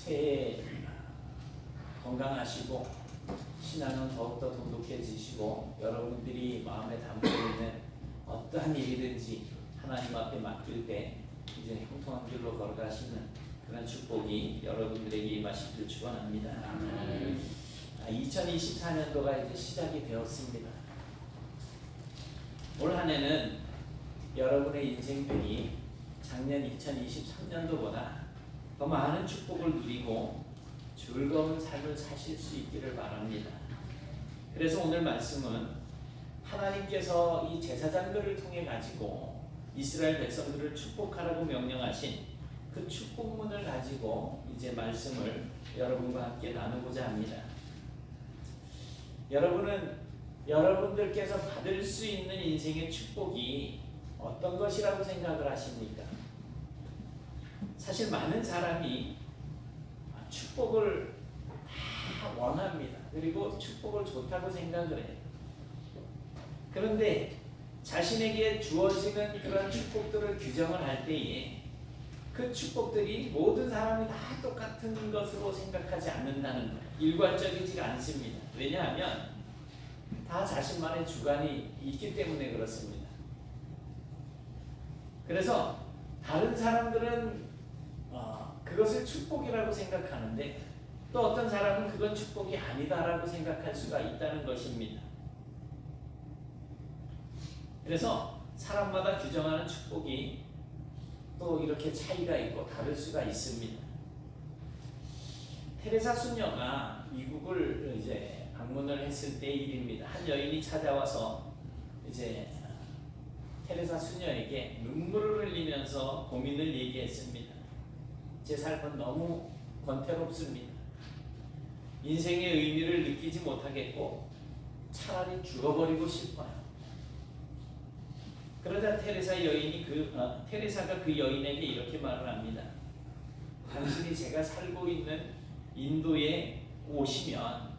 새해 건강하시고 신앙은 더욱더 돈독해지시고 여러분들이 마음에 담고 있는 어떠한 일이든지 하나님 앞에 맡길 때 이제 형통한 길로 걸어가시는 그런 축복이 여러분들에게 임하시기를 축원합니다. 2024년도가 이제 시작이 되었습니다. 올 한 해는 여러분의 인생들이 작년 2023년도보다 더 많은 축복을 누리고 즐거운 삶을 사실 수 있기를 바랍니다. 그래서 오늘 말씀은 하나님께서 이 제사장들을 통해 가지고 이스라엘 백성들을 축복하라고 명령하신 그 축복문을 가지고 이제 말씀을 여러분과 함께 나누고자 합니다. 여러분은 여러분들께서 받을 수 있는 인생의 축복이 어떤 것이라고 생각을 하십니까? 사실 많은 사람이 축복을 다 원합니다. 그리고 축복을 좋다고 생각을 해요. 그런데 자신에게 주어지는 그런 축복들을 규정을 할 때에 그 축복들이 모든 사람이 다 똑같은 것으로 생각하지 않는다는 거예요. 일관적이지가 않습니다. 왜냐하면 다 자신만의 주관이 있기 때문에 그렇습니다. 그래서 다른 사람들은 그것을 축복이라고 생각하는데 또 어떤 사람은 그건 축복이 아니다라고 생각할 수가 있다는 것입니다. 그래서 사람마다 규정하는 축복이 또 이렇게 차이가 있고 다를 수가 있습니다. 테레사 수녀가 미국을 이제 방문을 했을 때의 일입니다. 한 여인이 찾아와서 이제 테레사 수녀에게 눈물을 흘리면서 고민을 얘기했습니다. 제 삶은 너무 권태롭습니다. 인생의 의미를 느끼지 못하겠고 차라리 죽어버리고 싶어요. 그러자 테레사가 그 여인에게 이렇게 말을 합니다. 당신이 제가 살고 있는 인도에 오시면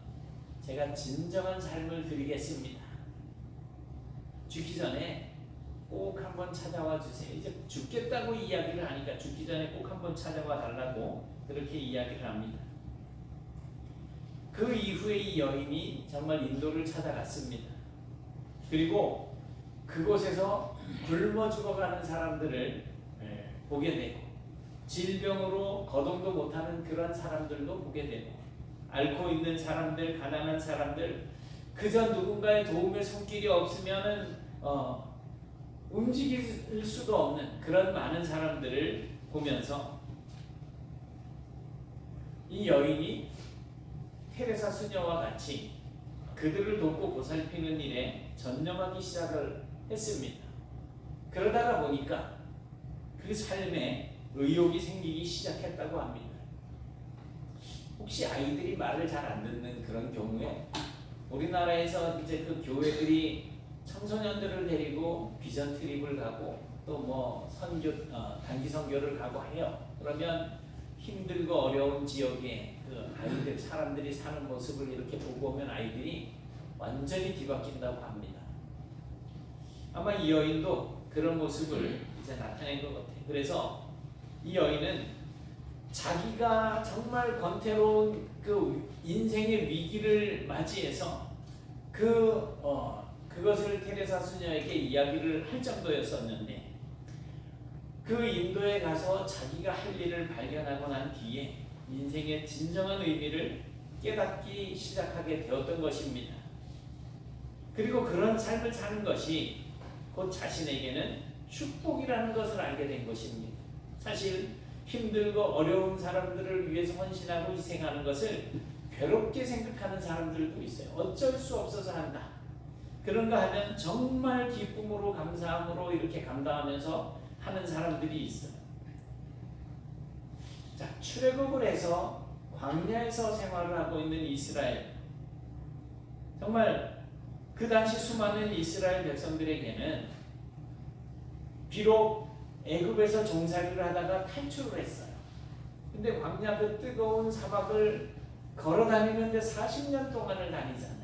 제가 진정한 삶을 드리겠습니다. 죽기 전에 꼭 한번 찾아와 주세요. 이제 죽겠다고 이야기를 하니까 죽기 전에 꼭 한번 찾아와 달라고 그렇게 이야기를 합니다. 그 이후에 이 여인이 정말 인도를 찾아갔습니다. 그리고 그곳에서 굶어 죽어가는 사람들을 보게 되고 질병으로 거동도 못하는 그런 사람들도 보게 되고 앓고 있는 사람들, 가난한 사람들, 그저 누군가의 도움의 손길이 없으면은 움직일 수도 없는 그런 많은 사람들을 보면서 이 여인이 테레사 수녀와 같이 그들을 돕고 보살피는 일에 전념하기 시작을 했습니다. 그러다가 보니까 그 삶에 의욕이 생기기 시작했다고 합니다. 혹시 아이들이 말을 잘 안 듣는 그런 경우에 우리나라에서 이제 그 교회들이 청소년들을 데리고 비전 트립을 가고 또 뭐 단기 선교를 가고 해요. 그러면 힘들고 어려운 지역에 그 아이들 사람들이 사는 모습을 이렇게 보고 오면 아이들이 완전히 뒤바뀐다고 합니다. 아마 이 여인도 그런 모습을 이제 나타낸 것 같아요. 그래서 이 여인은 자기가 정말 권태로운 그 인생의 위기를 맞이해서 그것을 테레사 수녀에게 이야기를 할 정도였었는데 그 인도에 가서 자기가 할 일을 발견하고 난 뒤에 인생의 진정한 의미를 깨닫기 시작하게 되었던 것입니다. 그리고 그런 삶을 사는 것이 곧 자신에게는 축복이라는 것을 알게 된 것입니다. 사실 힘들고 어려운 사람들을 위해서 헌신하고 희생하는 것을 괴롭게 생각하는 사람들도 있어요. 어쩔 수 없어서 한다. 그런가 하면 정말 기쁨으로 감사함으로 이렇게 감당하면서 하는 사람들이 있어요. 자, 출애굽을 해서 광야에서 생활을 하고 있는 이스라엘. 정말 그 당시 수많은 이스라엘 백성들에게는 비록 애굽에서 종살이를 하다가 탈출을 했어요. 근데 광야 그 뜨거운 사막을 걸어 다니는데 40년 동안을 다니잖아요.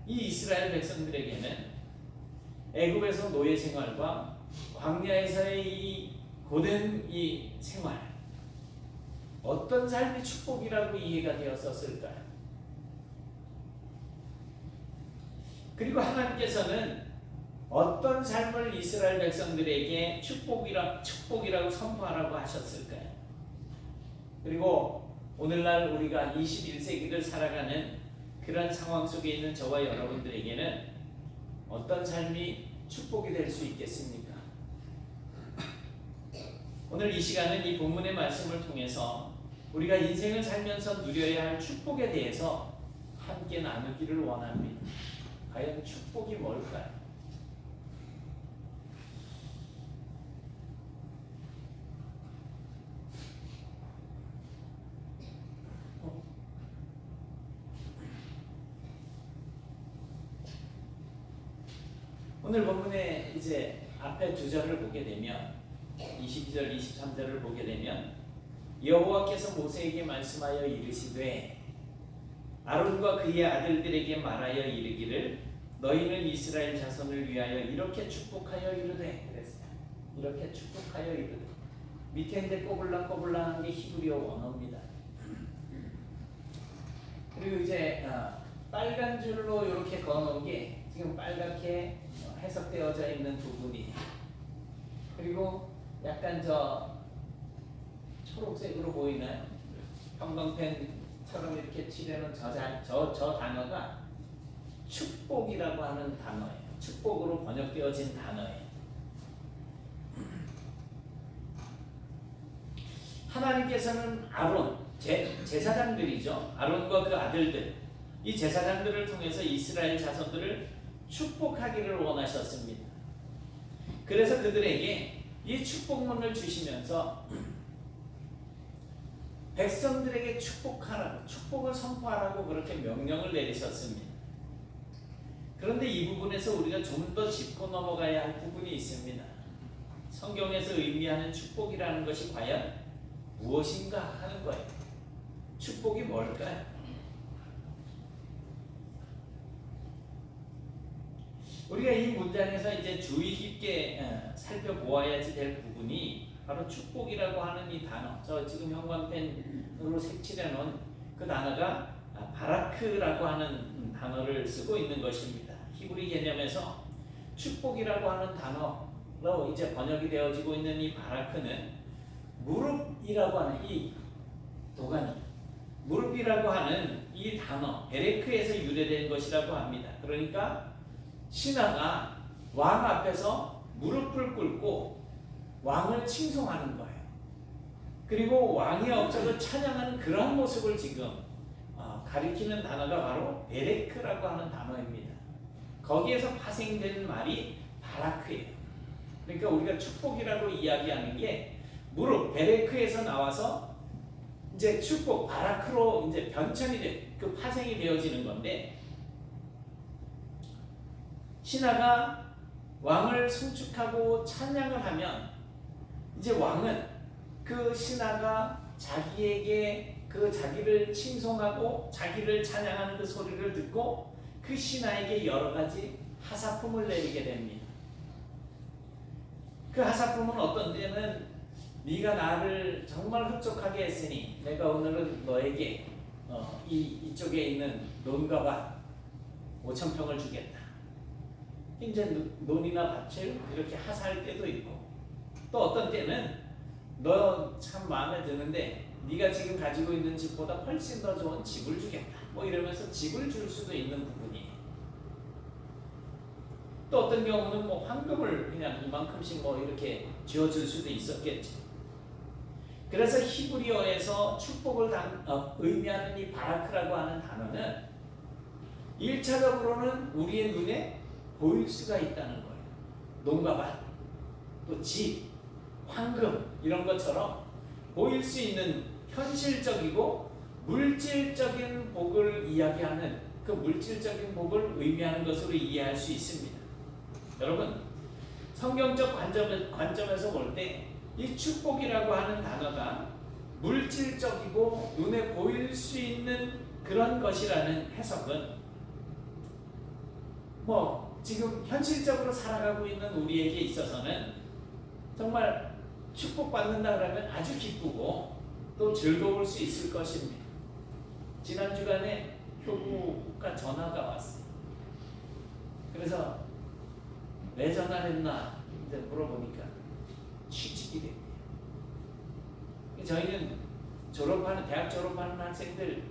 이 이스라엘 백성들에게는 애굽에서 노예 생활과 광야에서의 이 고된 이 생활, 어떤 삶이 축복이라고 이해가 되었었을까요? 그리고 하나님께서는 어떤 삶을 이스라엘 백성들에게 축복이라고 선포하라고 하셨을까요? 그리고 오늘날 우리가 21세기를 살아가는 그런 상황 속에 있는 저와 여러분들에게는 어떤 삶이 축복이 될 수 있겠습니까? 오늘 이 시간은 이 본문의 말씀을 통해서 우리가 인생을 살면서 누려야 할 축복에 대해서 함께 나누기를 원합니다. 과연 축복이 뭘까요? 오늘 본문의 이제 앞에 두 절을 보게 되면 22절, 23절을 보게 되면 여호와께서 모세에게 말씀하여 이르시되 아론과 그의 아들들에게 말하여 이르기를 너희는 이스라엘 자손을 위하여 이렇게 축복하여 이르되 그랬어요. 이렇게 축복하여 이르되 밑에 이제 꼬불랑꼬불랑한 게 히브리어 원어입니다. 그리고 이제 빨간 줄로 이렇게 그어놓은 게 지금 빨갛게 해석되어져 있는 부분이 그리고 약간 저 초록색으로 보이나요? 형광펜처럼 이렇게 칠해놓은 저 단어가 축복이라고 하는 단어예요. 축복으로 번역되어진 단어예요. 하나님께서는 아론, 제사장들이죠. 아론과 그 아들들, 이 제사장들을 통해서 이스라엘 자손들을 축복하기를 원하셨습니다. 그래서 그들에게 이 축복문을 주시면서 백성들에게 축복하라고, 축복을 선포하라고 그렇게 명령을 내리셨습니다. 그런데 이 부분에서 우리가 좀 더 짚고 넘어가야 할 부분이 있습니다. 성경에서 의미하는 축복이라는 것이 과연 무엇인가 하는 거예요. 축복이 뭘까요? 우리가 이 문장에서 이제 주의 깊게 살펴보아야지 될 부분이 바로 축복이라고 하는 이 단어. 저 지금 형광펜으로 색칠해 놓은 그 단어가 바라크라고 하는 단어를 쓰고 있는 것입니다. 히브리 개념에서 축복이라고 하는 단어로 이제 번역이 되어지고 있는 이 바라크는 무릎이라고 하는 이 도가니, 무릎이라고 하는 이 단어 베레크에서 유래된 것이라고 합니다. 그러니까 신하가 왕 앞에서 무릎을 꿇고 왕을 칭송하는 거예요. 그리고 왕의 업적을 찬양하는 그런 모습을 지금 가리키는 단어가 바로 베레크라고 하는 단어입니다. 거기에서 파생된 말이 바라크예요. 그러니까 우리가 축복이라고 이야기하는 게 무릎 베레크에서 나와서 이제 축복 바라크로 이제 변천이 돼, 그 파생이 되어지는 건데, 신하가 왕을 송축하고 찬양을 하면 이제 왕은 그 신하가 자기에게 그 자기를 칭송하고 자기를 찬양하는 그 소리를 듣고 그 신하에게 여러 가지 하사품을 내리게 됩니다. 그 하사품은 어떤 때는 네가 나를 정말 흡족하게 했으니 내가 오늘은 너에게 이쪽에 있는 논과 밭 5,000평을 주겠다. 이제 논이나 밭을 이렇게 하사할 때도 있고, 또 어떤 때는 너 참 마음에 드는데 네가 지금 가지고 있는 집보다 훨씬 더 좋은 집을 주겠다. 뭐 이러면서 집을 줄 수도 있는 부분이에요. 또 어떤 경우는 뭐 황금을 그냥 이만큼씩 뭐 이렇게 지어줄 수도 있었겠죠. 그래서 히브리어에서 축복을 의미하는 이 바라크라고 하는 단어는 1차적으로는 우리의 눈에 보일 수가 있다는 거예요. 논과 밭, 또 집, 황금 이런 것처럼 보일 수 있는 현실적이고 물질적인 복을 이야기하는, 그 물질적인 복을 의미하는 것으로 이해할 수 있습니다. 여러분, 성경적 관점에서 볼 때 이 축복이라고 하는 단어가 물질적이고 눈에 보일 수 있는 그런 것이라는 해석은 뭐 지금 현실적으로 살아가고 있는 우리에게 있어서는 정말 축복받는다 그러면 아주 기쁘고 또 즐거울 수 있을 것입니다. 지난 주간에 효부가 전화가 왔어요. 그래서 왜 전화를 했나 이제 물어보니까 취직이 됐대요. 저희는 대학 졸업하는 학생들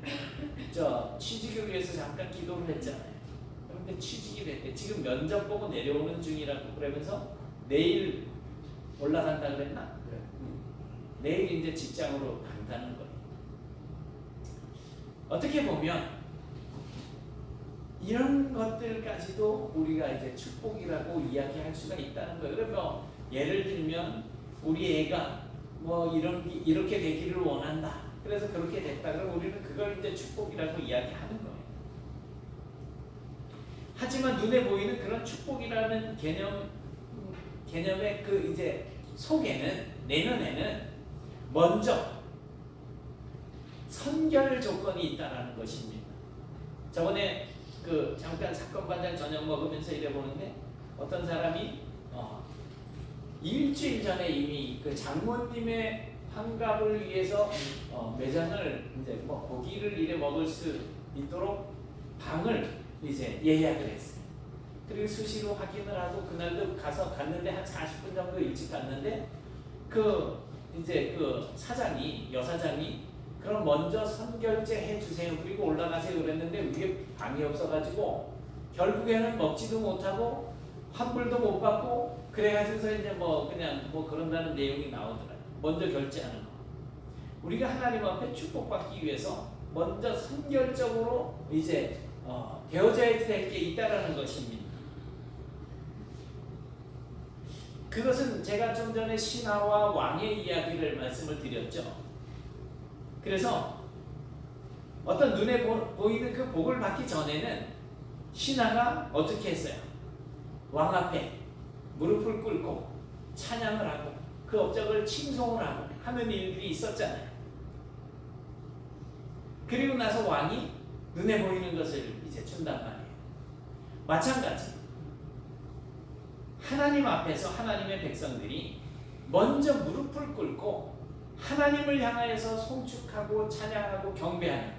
취직을 위해서 잠깐 기도를 했잖아요. 그런데 취직이 됐대. 지금 면접 보고 내려오는 중이라고 그러면서 내일 올라간다 그랬나? 내일 이제 직장으로 간다는 거예요. 어떻게 보면 이런 것들까지도 우리가 이제 축복이라고 이야기할 수가 있다는 거예요. 그러면 예를 들면 우리 애가 뭐 이렇게 되기를 원한다. 그래서 그렇게 됐다. 그럼 우리는 그걸 이제 축복이라고 이야기하는 거예요. 하지만 눈에 보이는 그런 축복이라는 개념의 그 이제 속에는, 내면에는 먼저 선결 조건이 있다라는 것입니다. 저번에 잠깐 사건 반장 저녁 먹으면서 이래 보는데 어떤 사람이 일주일 전에 이미 그 장모님의 환갑을 위해서 매장을 이제 뭐 고기를 이래 먹을 수 있도록 방을 이제 예약을 했어요. 그리고 수시로 확인을 하고 그날도 갔는데 한 40분 정도 일찍 갔는데 이제 사장이 여사장이 그럼 먼저 선결제 해주세요. 그리고 올라가세요. 그랬는데 위에 방이 없어가지고 결국에는 먹지도 못하고 환불도 못 받고 그래가지고서 이제 그냥 그런다는 내용이 나오더라고요. 먼저 결제하는 거. 우리가 하나님 앞에 축복받기 위해서 먼저 선결적으로 이제 되어져야 될 게 있다라는 것입니다. 그것은 제가 좀 전에 신하와 왕의 이야기를 말씀을 드렸죠. 그래서 어떤 눈에 보이는 그 복을 받기 전에는 신하가 어떻게 했어요? 왕 앞에 무릎을 꿇고 찬양을 하고 그 업적을 칭송을 하고 하는 일들이 있었잖아요. 그리고 나서 왕이 눈에 보이는 것을 이제 준단 말이에요. 마찬가지 하나님 앞에서 하나님의 백성들이 먼저 무릎을 꿇고 하나님을 향하여서 송축하고 찬양하고 경배하는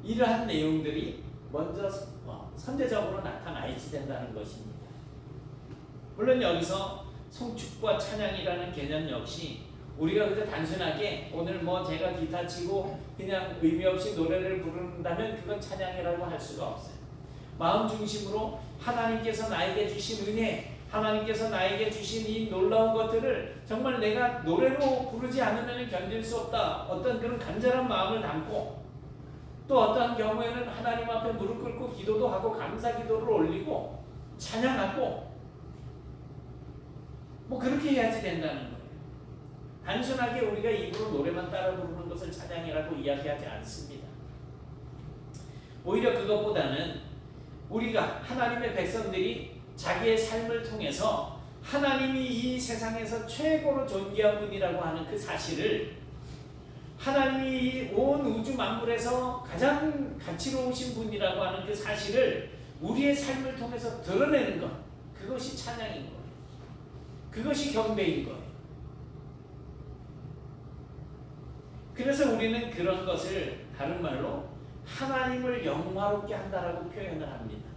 이러한 내용들이 먼저 선제적으로 나타나야지 된다는 것입니다. 물론 여기서 송축과 찬양이라는 개념 역시 우리가 그저 단순하게 오늘 제가 기타 치고 그냥 의미 없이 노래를 부른다면 그건 찬양이라고 할 수가 없어요. 마음 중심으로 하나님께서 나에게 주신 은혜, 하나님께서 나에게 주신 이 놀라운 것들을 정말 내가 노래로 부르지 않으면 견딜 수 없다. 어떤 그런 간절한 마음을 담고 또 어떠한 경우에는 하나님 앞에 무릎 꿇고 기도도 하고 감사 기도를 올리고 찬양하고 그렇게 해야지 된다는 거예요. 단순하게 우리가 입으로 노래만 따라 부르는 것을 찬양이라고 이야기하지 않습니다. 오히려 그것보다는 우리가 하나님의 백성들이 자기의 삶을 통해서 하나님이 이 세상에서 최고로 존귀한 분이라고 하는 그 사실을, 하나님이 온 우주 만물에서 가장 가치로우신 분이라고 하는 그 사실을 우리의 삶을 통해서 드러내는 것, 그것이 찬양인 거예요. 그것이 경배인 거예요. 그래서 우리는 그런 것을 다른 말로 하나님을 영화롭게 한다라고 표현을 합니다.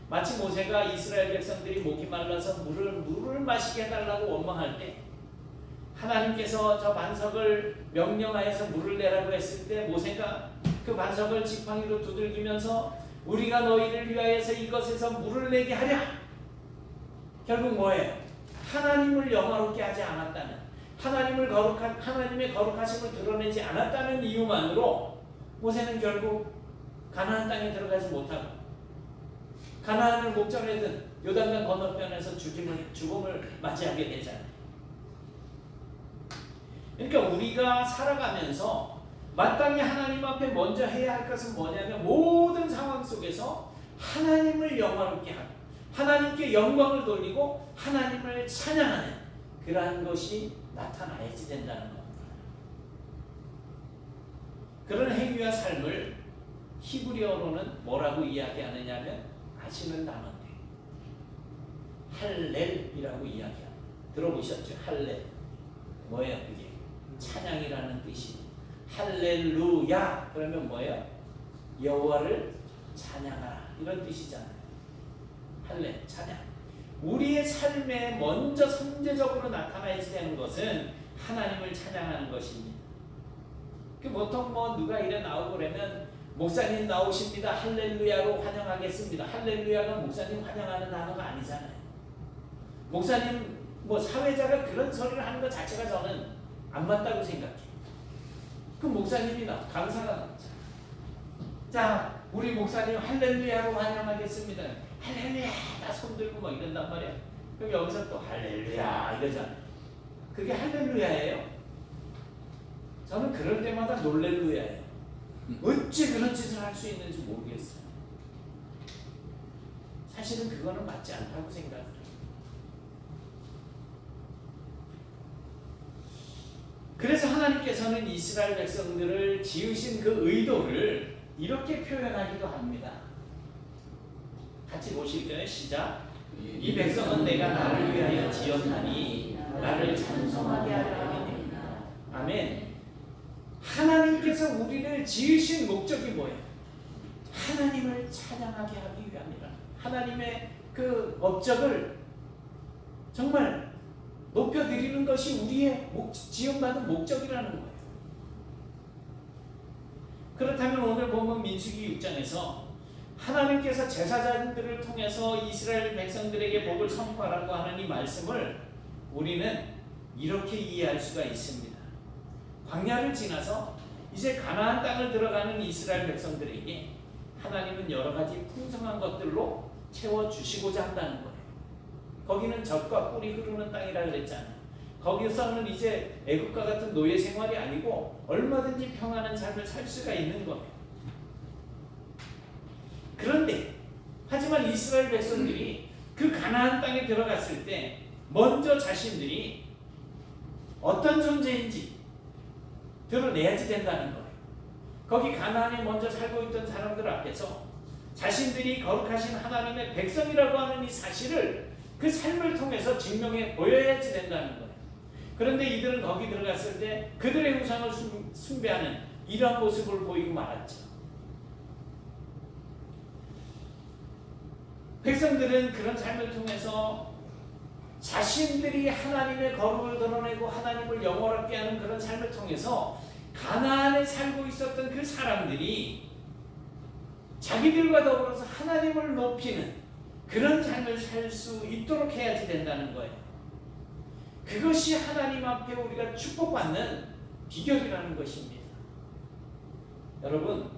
마치 모세가 이스라엘 백성들이 목이 말라서 물을 마시게 해달라고 원망할 때 하나님께서 저 반석을 명령하여서 물을 내라고 했을 때 모세가 그 반석을 지팡이로 두들기면서 우리가 너희를 위하여서 이것에서 물을 내게 하랴. 결국 뭐예요? 하나님을 영화롭게 하지 않았다는, 하나님의 거룩하심을 드러내지 않았다는 이유만으로 모세는 결국 가나안 땅에 들어가지 못하고 가나안을 목전에 요단강 건너편에서 죽음을 맞이하게 되잖아요. 그러니까 우리가 살아가면서 마땅히 하나님 앞에 먼저 해야 할 것은 뭐냐면 모든 상황 속에서 하나님을 영화롭게 하고 하나님께 영광을 돌리고 하나님을 찬양하는 그러한 것이 나타나야지 된다는 겁니다. 그런 행위와 삶을 히브리어로는 뭐라고 이야기하느냐면 아시는 단어인데 할렐이라고 이야기합니다. 들어보셨죠? 할렐. 뭐예요 그게? 찬양이라는 뜻이. 할렐루야 그러면 뭐예요? 여호와를 찬양하라 이런 뜻이잖아요. 할렐 찬양. 우리의 삶에 먼저 선제적으로 나타나야 되는 것은 하나님을 찬양하는 것입니다. 그 보통 뭐 누가 이래 나오고 그러면 목사님 나오십니다. 할렐루야로 환영하겠습니다. 할렐루야가 목사님 환영하는 단어가 아니잖아요. 목사님 뭐 사회자가 그런 소리를 하는 것 자체가 저는 안 맞다고 생각해요. 그 목사님이 강사가 나오잖아요. 자, 우리 목사님 할렐루야로 환영하겠습니다. 할렐루야 다 손들고 막 이런단 말이야. 그럼 여기서 또 할렐루야 이러잖아요. 그게 할렐루야예요? 저는 그럴 때마다 놀렐루야예요. 어찌 그런 짓을 할 수 있는지 모르겠어요. 사실은 그거는 맞지 않다고 생각해요. 그래서 하나님께서는 이스라엘 백성들을 지으신 그 의도를 이렇게 표현하기도 합니다. 같이 보실까요? 시작. 이 백성은 내가 나를 위하여 지었나니 나를 찬송하게 하려 함이니라. 아멘. 하나님께서 우리를 지으신 목적이 뭐예요? 하나님을 찬양하게 하기 위함이라. 하나님의 그 업적을 정말 높여드리는 것이 우리의 지원받은 목적이라는 거예요. 그렇다면 오늘 보면 민수기 6장에서 하나님께서 제사장들을 통해서 이스라엘 백성들에게 복을 선포하라고 하는 이 말씀을 우리는 이렇게 이해할 수가 있습니다. 광야를 지나서 이제 가나안 땅을 들어가는 이스라엘 백성들에게 하나님은 여러 가지 풍성한 것들로 채워주시고자 한다는 거예요. 거기는 젖과 꿀이 흐르는 땅이라 그랬잖아요. 거기서는 이제 애국과 같은 노예 생활이 아니고 얼마든지 평안한 삶을 살 수가 있는 거예요. 그런데 하지만 이스라엘 백성들이 그 가나안 땅에 들어갔을 때 먼저 자신들이 어떤 존재인지 드러내야지 된다는 거예요. 거기 가나안에 먼저 살고 있던 사람들 앞에서 자신들이 거룩하신 하나님의 백성이라고 하는 이 사실을 그 삶을 통해서 증명해 보여야지 된다는 거예요. 그런데 이들은 거기 들어갔을 때 그들의 우상을 숭배하는 이러한 모습을 보이고 말았죠. 백성들은 그런 삶을 통해서 자신들이 하나님의 거룩을 드러내고 하나님을 영원하게 하는 그런 삶을 통해서 가나안에 살고 있었던 그 사람들이 자기들과 더불어서 하나님을 높이는 그런 삶을 살 수 있도록 해야지 된다는 거예요. 그것이 하나님 앞에 우리가 축복받는 비결이라는 것입니다. 여러분,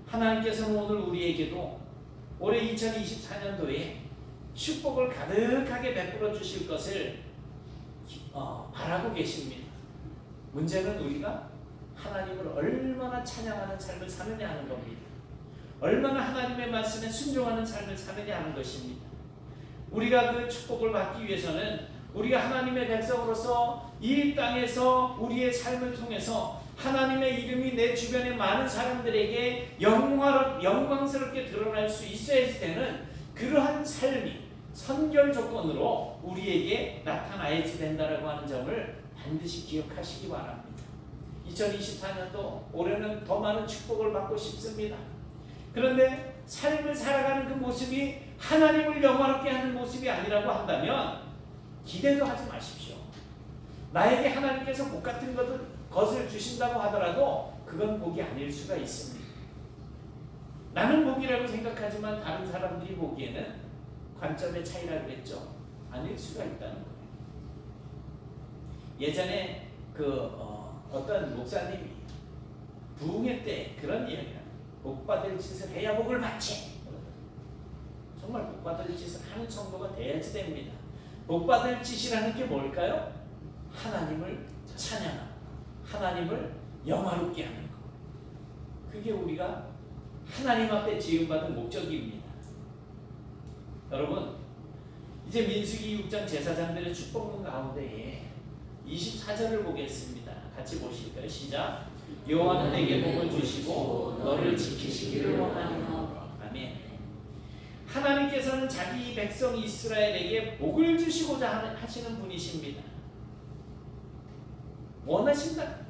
하나님께서는 오늘 우리에게도 올해 2024년도에 축복을 가득하게 베풀어 주실 것을 바라고 계십니다. 문제는 우리가 하나님을 얼마나 찬양하는 삶을 사느냐 하는 겁니다. 얼마나 하나님의 말씀에 순종하는 삶을 사느냐 하는 것입니다. 우리가 그 축복을 받기 위해서는 우리가 하나님의 백성으로서 이 땅에서 우리의 삶을 통해서 하나님의 이름이 내 주변의 많은 사람들에게 영광스럽게 드러날 수 있어야 되는 그러한 삶이 선결 조건으로 우리에게 나타나야지 된다라고 하는 점을 반드시 기억하시기 바랍니다. 2024년도 올해는 더 많은 축복을 받고 싶습니다. 그런데 삶을 살아가는 그 모습이 하나님을 영화롭게 하는 모습이 아니라고 한다면 기대도 하지 마십시오. 나에게 하나님께서 복 같은 것을 주신다고 하더라도 그건 복이 아닐 수가 있습니다. 나는 복이라고 생각하지만 다른 사람들이 보기에는 관점의 차이라고 그랬죠. 아닐 수가 있다는 거예요. 예전에 어떤 목사님이 부흥회 때 그런 이야기를 복받을 짓을 해야 복을 받지. 정말 복받을 짓을 하는 성도가 돼야지 됩니다. 복받을 짓이라는 게 뭘까요? 하나님을 찬양하고 하나님을 영화롭게 하는 것. 그게 우리가 하나님 앞에 지음받은 목적입니다. 여러분, 이제 민수기 6장 제사장들의 축복문 가운데에 24절을 보겠습니다. 같이 보실까요? 시작. 여호와는 내게 복을 주시고 너를 지키시기를 원하노라. 아멘. 하나님께서는 자기 백성 이스라엘에게 복을 주시고자 하시는 분이십니다. 원하신다.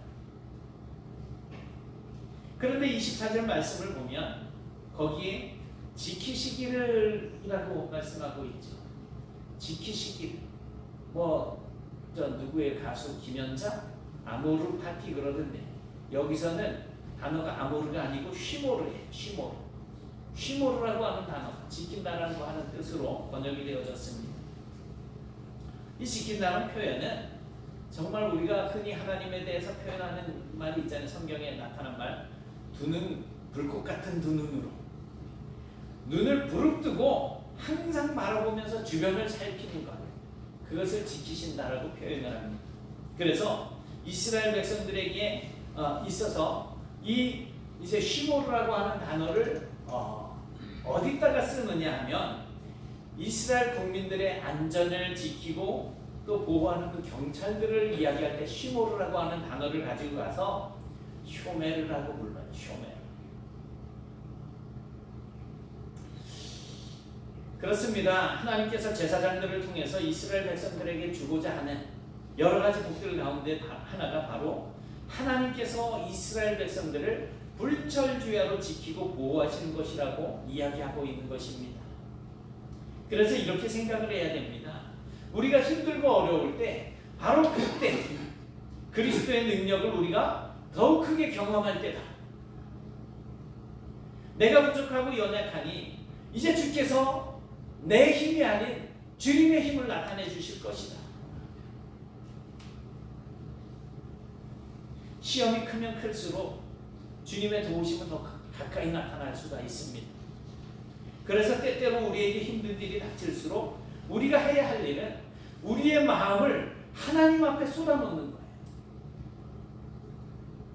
그런데 24절 말씀을 보면 거기에 지키시기를이라고 말씀하고 있죠. 지키시기를. 저 누구의 가수 김연자 아모르 파티 그러던데 여기서는 단어가 아모르가 아니고 쉬모르예요. 쉬모르라고 하는 단어, 지킨다라고 하는 뜻으로 번역이 되어졌습니다. 이 지킨다는 표현은 정말 우리가 흔히 하나님에 대해서 표현하는 말이 있잖아요. 성경에 나타난 말, 불꽃 같은 두 눈으로 눈을 부릅뜨고 항상 바라보면서 주변을 살피는 것, 그것을 지키신다라고 표현을 합니다. 그래서 이스라엘 백성들에게 있어서 이제 쉬모르라고 하는 단어를 어디다가 쓰느냐 하면 이스라엘 국민들의 안전을 지키고 또 보호하는 그 경찰들을 이야기할 때 쉬모르라고 하는 단어를 가지고 가서 쇼메르라고 불러요. 쇼메르. 그렇습니다. 하나님께서 제사장들을 통해서 이스라엘 백성들에게 주고자 하는 여러 가지 복들 가운데 하나가 바로 하나님께서 이스라엘 백성들을 불철주야로 지키고 보호하시는 것이라고 이야기하고 있는 것입니다. 그래서 이렇게 생각을 해야 됩니다. 우리가 힘들고 어려울 때 바로 그때 그리스도의 능력을 우리가 더욱 크게 경험할 때다. 내가 부족하고 연약하니 이제 주께서 내 힘이 아닌 주님의 힘을 나타내 주실 것이다. 시험이 크면 클수록 주님의 도우심은 더 가까이 나타날 수가 있습니다. 그래서 때때로 우리에게 힘든 일이 닥칠수록 우리가 해야 할 일은 우리의 마음을 하나님 앞에 쏟아놓는 거예요.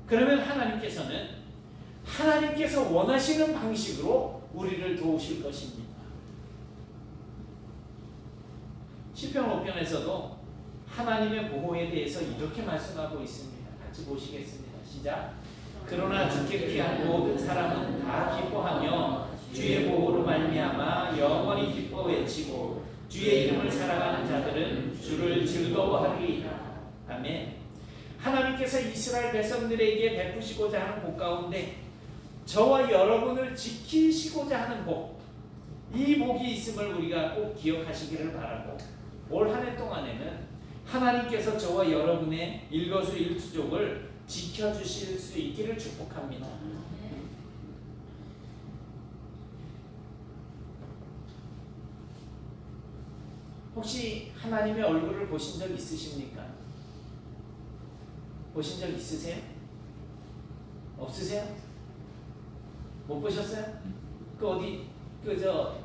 그러면 하나님께서는 하나님께서 원하시는 방식으로 우리를 도우실 것입니다. 시편 5편에서도 하나님의 보호에 대해서 이렇게 말씀하고 있습니다. 같이 보시겠습니다. 시작. 그러나 주께 피한 모든 사람은 다 기뻐하며 주의 보호로 말미암아 영원히 기뻐 외치고 주의 이름을 사랑하는 자들은 주를 즐거워하리이다. 아멘. 하나님께서 이스라엘 백성들에게 베푸시고자 하는 복 가운데 저와 여러분을 지키시고자 하는 복, 이 복이 있음을 우리가 꼭 기억하시기를 바라고 올 한 해 동안에는 하나님께서 저와 여러분의 일거수일투족을 지켜주실 수 있기를 축복합니다. 혹시 하나님의 얼굴을 보신 적 있으십니까? 보신 적 있으세요? 없으세요? 못 보셨어요?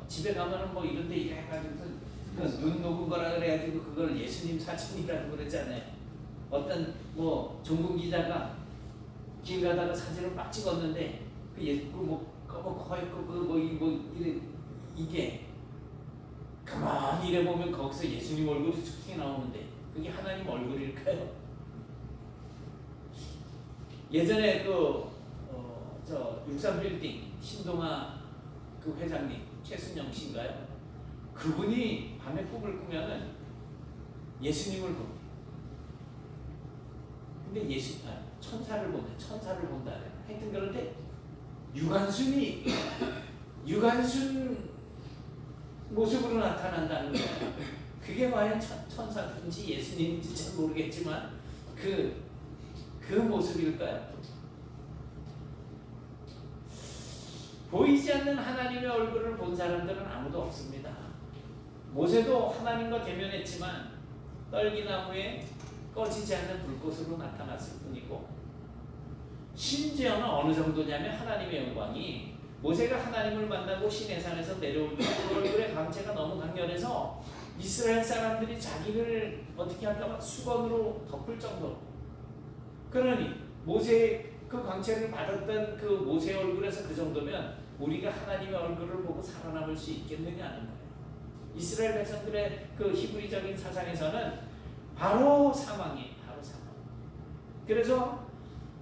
집에 가면은 뭐 이런데 이래가지고 눈 녹은 거라 그래가지고 그걸 예수님 사진이라고 그랬잖아요. 어떤 종군 기자가 길 가다가 사진을 막 찍었는데 이게 가만히 이래 보면 거기서 예수님 얼굴이 툭 나오는데 그게 하나님 얼굴일까요? 예전에 63빌딩 신동아 그 회장님 최순영 씨인가요? 그분이 밤에 꿈을 꾸면은 예수님을 보고, 근데 천사를 본다. 하여튼 그런데 유관순 모습으로 나타난다는 거예요. 그게 과연 천사든지 예수님인지 잘 모르겠지만 그 모습일까요? 보이지 않는 하나님의 얼굴을 본 사람들은 아무도 없습니다. 모세도 하나님과 대면했지만 떨기나무에 꺼지지 않는 불꽃으로 나타났을 뿐이고, 심지어는 어느 정도냐면 하나님의 영광이 모세가 하나님을 만나고 시내산에서 내려올 때 그 얼굴의 광채가 너무 강렬해서 이스라엘 사람들이 자기를 어떻게 할까 수건으로 덮을 정도로, 그러니 모세의 그 광채를 받았던 그 모세의 얼굴에서 그 정도면 우리가 하나님의 얼굴을 보고 살아남을 수 있겠느냐 하는 거예요. 이스라엘 백성들의 그 히브리적인 사상에서는 바로 사망이에요. 바로 사망. 그래서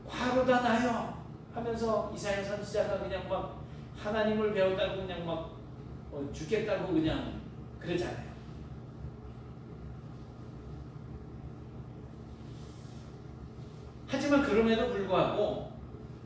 과로다 나요 하면서 이사야 선지자가 그냥 막 하나님을 배웠다고 그냥 막 죽겠다고 그냥 그러잖아요. 하지만 그럼에도 불구하고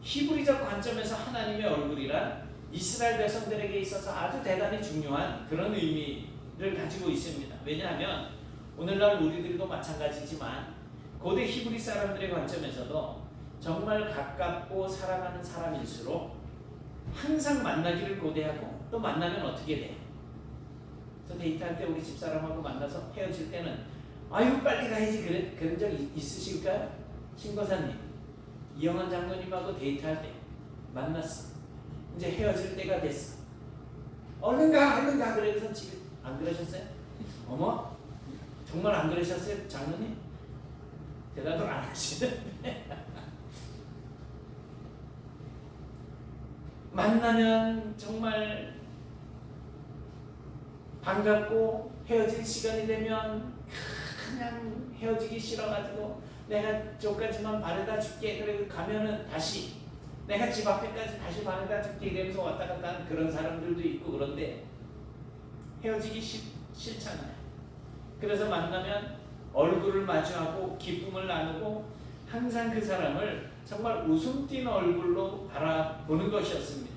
히브리적 관점에서 하나님의 얼굴이란 이스라엘 백성들에게 있어서 아주 대단히 중요한 그런 의미를 가지고 있습니다. 왜냐하면 오늘날 우리들도 마찬가지지만 고대 히브리 사람들의 관점에서도 정말 가깝고 사랑하는 사람일수록 항상 만나기를 고대하고 또 만나면 어떻게 돼요? 저 데이트할 때 우리 집사람하고 만나서 헤어질 때는 아유 빨리 가야지 그런 적 있으실까요? 신고사님, 이영환 장로님하고 데이트할 때 만났어. 이제 헤어질 때가 됐어. 얼른 가 그래서 집에 안 그러셨어요? 어머? 정말 안 그러셨어요 장로님? 대답을 안 하시는데 만나면 정말 반갑고 헤어질 시간이 되면 그냥 헤어지기 싫어가지고 내가 저까지만 바래다 줄게 그리고 가면은 다시 내가 집 앞에까지 다시 바래다 줄게 이러면서 왔다 갔다 하는 그런 사람들도 있고 그런데 헤어지기 싫잖아요. 그래서 만나면 얼굴을 마주하고 기쁨을 나누고 항상 그 사람을 정말 웃음 띤 얼굴로 바라보는 것이었습니다.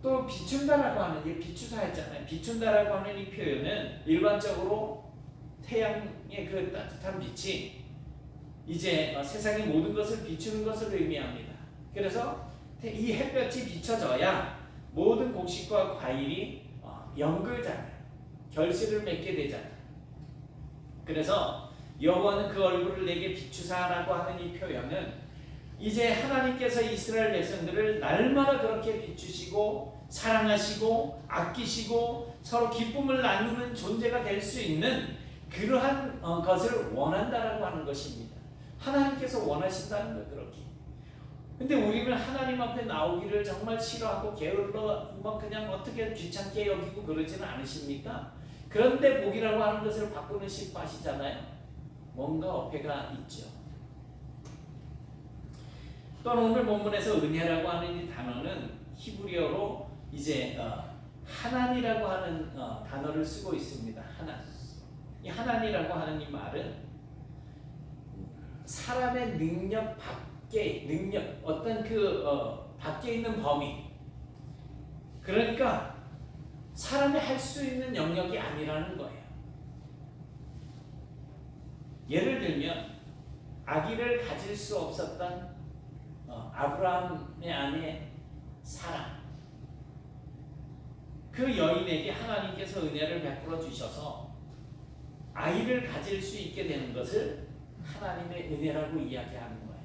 또 비춘다라고 하는 게 비추사였잖아요. 비춘다라고 하는 이 표현은 일반적으로 태양의 그 따뜻한 빛이 이제 세상의 모든 것을 비추는 것을 의미합니다. 그래서 이 햇볕이 비춰져야 모든 곡식과 과일이 연글잖아요. 결실을 맺게 되잖아요. 그래서 여호와는 그 얼굴을 내게 비추사라고 하는 이 표현은 이제 하나님께서 이스라엘 백성들을 날마다 그렇게 비추시고 사랑하시고 아끼시고 서로 기쁨을 나누는 존재가 될 수 있는 그러한 것을 원한다라고 하는 것입니다. 하나님께서 원하신다는 거 그렇게. 근데 우리는 하나님 앞에 나오기를 정말 싫어하고 게을러 그냥 어떻게 귀찮게 여기고 그러지는 않으십니까? 그런데 복이라고 하는 것을 바꾸는 싶어하시잖아요. 뭔가 어폐가 있죠. 또는 오늘 본문에서 은혜라고 하는 이 단어는 히브리어로 이제 하나니라고 하는 단어를 쓰고 있습니다. 이 하나니라고 하는 이 말은 사람의 능력 밖에 어떤 그 밖에 있는 범위, 그러니까 사람이 할 수 있는 영역이 아니라는 거예요. 예를 들면 아기를 가질 수 없었던 아브라함의 아내 사라, 그 여인에게 하나님께서 은혜를 베풀어 주셔서 아이를 가질 수 있게 되는 것을 하나님의 은혜라고 이야기하는 거예요.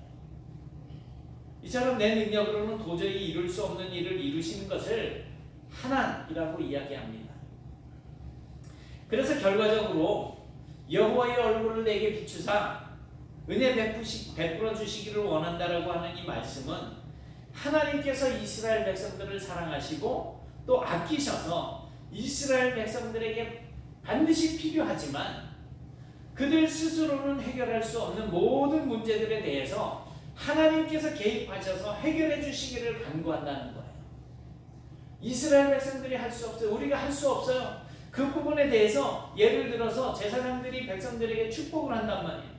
이처럼 내 능력으로는 도저히 이룰 수 없는 일을 이루시는 것을 하나님이라고 이야기합니다. 그래서 결과적으로 여호와의 얼굴을 내게 비추사 은혜 베풀어 주시기를 원한다라고 하는 이 말씀은 하나님께서 이스라엘 백성들을 사랑하시고 또 아끼셔서 이스라엘 백성들에게 반드시 필요하지만 그들 스스로는 해결할 수 없는 모든 문제들에 대해서 하나님께서 개입하셔서 해결해 주시기를 간구한다는 거예요. 이스라엘 백성들이 할 수 없어요. 우리가 할 수 없어요. 그 부분에 대해서 예를 들어서 제사장들이 백성들에게 축복을 한단 말이에요.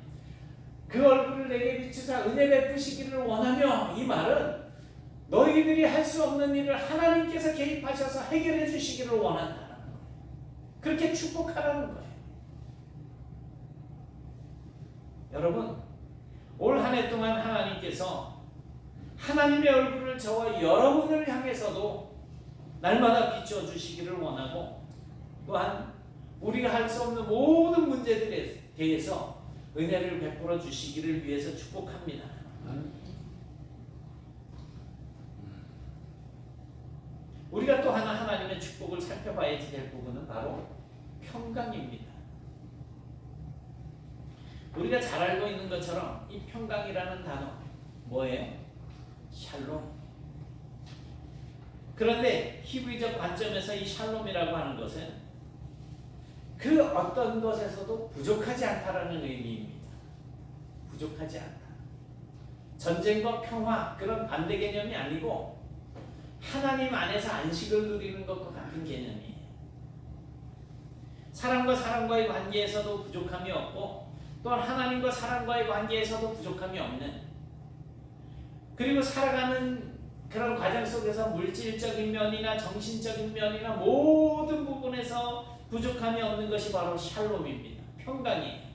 그 얼굴을 내게 비추사 은혜 베푸시기를 원하며, 이 말은 너희들이 할 수 없는 일을 하나님께서 개입하셔서 해결해 주시기를 원한다는 거예요. 그렇게 축복하라는 거예요. 여러분, 올 한 해 동안 하나님께서 하나님의 얼굴을 저와 여러분을 향해서도 날마다 비추어 주시기를 원하고, 또한 우리가 할 수 없는 모든 문제들에 대해서 은혜를 베풀어 주시기를 위해서 축복합니다. 우리가 또 하나 하나님의 축복을 살펴봐야지 될 부분은 바로 평강입니다. 우리가 잘 알고 있는 것처럼 이 평강이라는 단어 뭐예요? 샬롬. 그런데 히브리적 관점에서 이 샬롬이라고 하는 것은 그 어떤 것에서도 부족하지 않다라는 의미입니다. 부족하지 않다. 전쟁과 평화, 그런 반대 개념이 아니고 하나님 안에서 안식을 누리는 것과 같은 개념이에요. 사람과 사람과의 관계에서도 부족함이 없고, 또한 하나님과 사람과의 관계에서도 부족함이 없는, 그리고 살아가는 그런 과정 속에서 물질적인 면이나 정신적인 면이나 모든 부분에서 부족함이 없는 것이 바로 샬롬입니다. 평강이에요.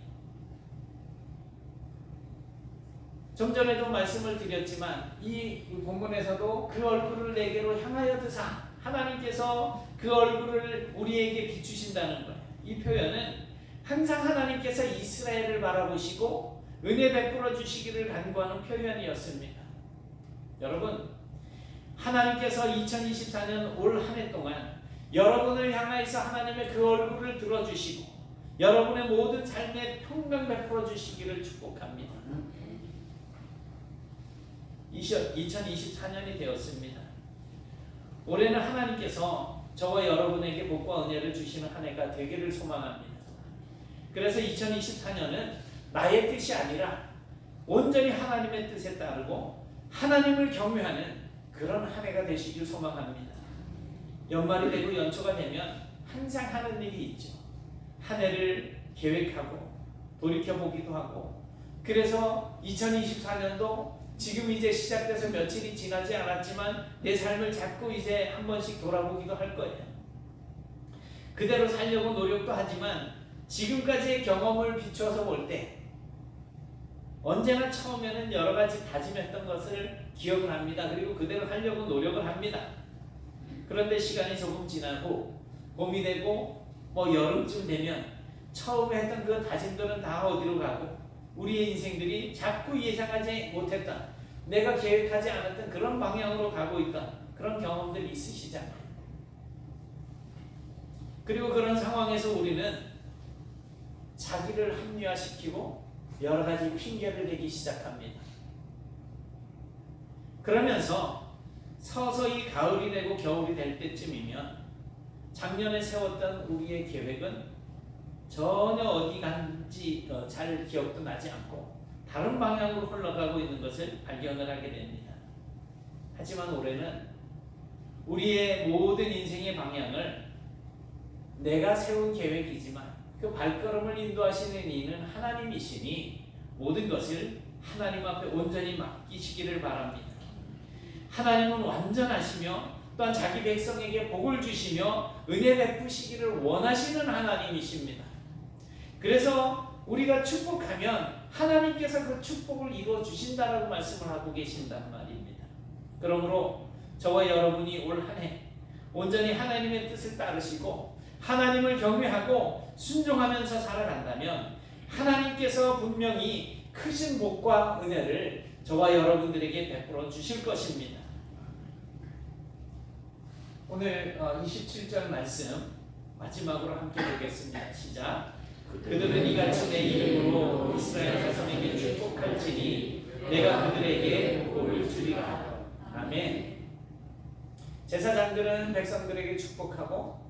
좀 전에도 말씀을 드렸지만 이 본문에서도 그 얼굴을 내게로 향하여 드사, 하나님께서 그 얼굴을 우리에게 비추신다는 거예요. 이 표현은 항상 하나님께서 이스라엘을 바라보시고 은혜 베풀어 주시기를 간구하는 표현이었습니다. 여러분, 하나님께서 2024년 올 한 해 동안 여러분을 향하여서 하나님의 그 얼굴을 들어주시고 여러분의 모든 삶에 평강 베풀어 주시기를 축복합니다. 2024년이 되었습니다. 올해는 하나님께서 저와 여러분에게 복과 은혜를 주시는 한 해가 되기를 소망합니다. 그래서 2024년은 나의 뜻이 아니라 온전히 하나님의 뜻에 따르고 하나님을 경외하는 그런 한 해가 되시길 소망합니다. 연말이 되고 연초가 되면 항상 하는 일이 있죠. 한 해를 계획하고 돌이켜보기도 하고, 그래서 2024년도 지금 이제 시작돼서 며칠이 지나지 않았지만 내 삶을 자꾸 이제 한 번씩 돌아보기도 할 거예요. 그대로 살려고 노력도 하지만 지금까지의 경험을 비추어서 볼 때 언제나 처음에는 여러 가지 다짐했던 것을 기억을 합니다. 그리고 그대로 하려고 노력을 합니다. 그런데 시간이 조금 지나고 봄이 되고 여름쯤 되면 처음에 했던 그 다짐들은 다 어디로 가고 우리의 인생들이 자꾸 예상하지 못했던, 내가 계획하지 않았던 그런 방향으로 가고 있던 그런 경험들이 있으시잖아요. 그리고 그런 상황에서 우리는 자기를 합리화시키고 여러 가지 핑계를 대기 시작합니다. 그러면서 서서히 가을이 되고 겨울이 될 때쯤이면 작년에 세웠던 우리의 계획은 전혀 어디 간지 잘 기억도 나지 않고 다른 방향으로 흘러가고 있는 것을 발견을 하게 됩니다. 하지만 올해는 우리의 모든 인생의 방향을 내가 세운 계획이지만 그 발걸음을 인도하시는 이는 하나님이시니 모든 것을 하나님 앞에 온전히 맡기시기를 바랍니다. 하나님은 완전하시며 또한 자기 백성에게 복을 주시며 은혜 베푸시기를 원하시는 하나님이십니다. 그래서 우리가 축복하면 하나님께서 그 축복을 이루어 주신다라고 말씀을 하고 계신단 말입니다. 그러므로 저와 여러분이 올 한 해 온전히 하나님의 뜻을 따르시고 하나님을 경외하고 순종하면서 살아간다면 하나님께서 분명히 크신 복과 은혜를 저와 여러분들에게 베풀어 주실 것입니다. 오늘 27절 말씀 마지막으로 함께 보겠습니다. 시작. 그들은 이같이 내 이름으로 이스라엘 자손에게 축복할지니 내가 그들에게 복을 주리라. 아멘. 제사장들은 백성들에게 축복하고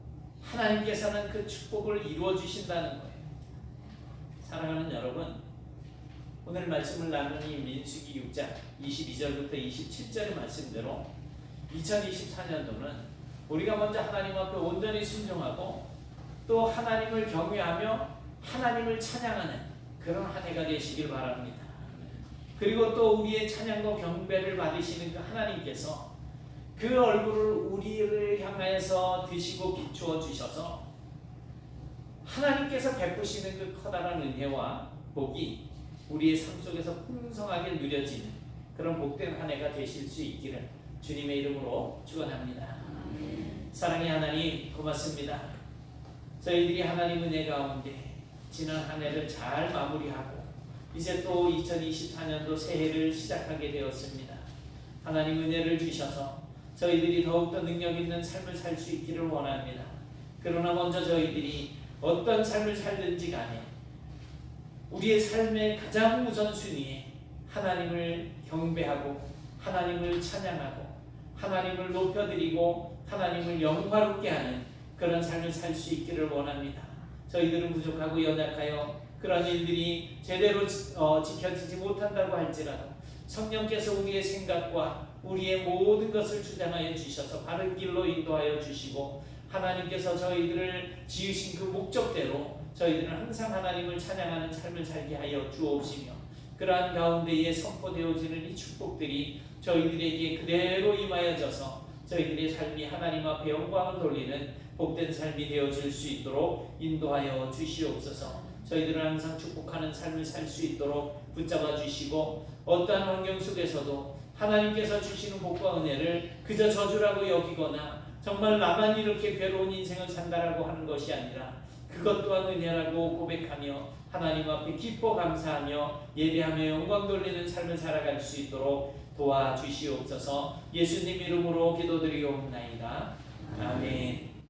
하나님께서는 그 축복을 이루어 주신다는 거예요. 사랑하는 여러분, 오늘 말씀을 나누니 민수기 6장 22절부터 27절의 말씀대로 2024년도는 우리가 먼저 하나님 앞에 온전히 순종하고 또 하나님을 경외하며 하나님을 찬양하는 그런 한 해가 되시길 바랍니다. 그리고 또 우리의 찬양과 경배를 받으시는 그 하나님께서 그 얼굴을 우리를 향하여서 드시고 비추어 주셔서 하나님께서 베푸시는 그 커다란 은혜와 복이 우리의 삶 속에서 풍성하게 누려지는 그런 복된 한 해가 되실 수 있기를 주님의 이름으로 축원합니다. 사랑의 하나님, 고맙습니다. 저희들이 하나님 은혜 가운데 지난 한 해를 잘 마무리하고 이제 또 2024년도 새해를 시작하게 되었습니다. 하나님 은혜를 주셔서 저희들이 더욱더 능력 있는 삶을 살 수 있기를 원합니다. 그러나 먼저 저희들이 어떤 삶을 살든지 간에 우리의 삶의 가장 우선순위에 하나님을 경배하고 하나님을 찬양하고 하나님을 높여드리고 하나님을 영화롭게 하는 그런 삶을 살 수 있기를 원합니다. 저희들은 부족하고 연약하여 그런 일들이 제대로 지켜지지 못한다고 할지라도 성령께서 우리의 생각과 우리의 모든 것을 주장하여 주셔서 바른 길로 인도하여 주시고 하나님께서 저희들을 지으신 그 목적대로 저희들은 항상 하나님을 찬양하는 삶을 살게 하여 주옵시며 그러한 가운데에 선포되어지는 이 축복들이 저희들에게 그대로 임하여져서 저희들의 삶이 하나님 앞에 영광을 돌리는 복된 삶이 되어질 수 있도록 인도하여 주시옵소서. 저희들은 항상 축복하는 삶을 살 수 있도록 붙잡아 주시고 어떠한 환경 속에서도 하나님께서 주시는 복과 은혜를 그저 저주라고 여기거나 정말 나만 이렇게 괴로운 인생을 산다라고 하는 것이 아니라 그것 또한 은혜라고 고백하며 하나님 앞에 기뻐 감사하며 예배하며 영광 돌리는 삶을 살아갈 수 있도록 도와주시옵소서. 예수님 이름으로 기도드리옵나이다. 아멘.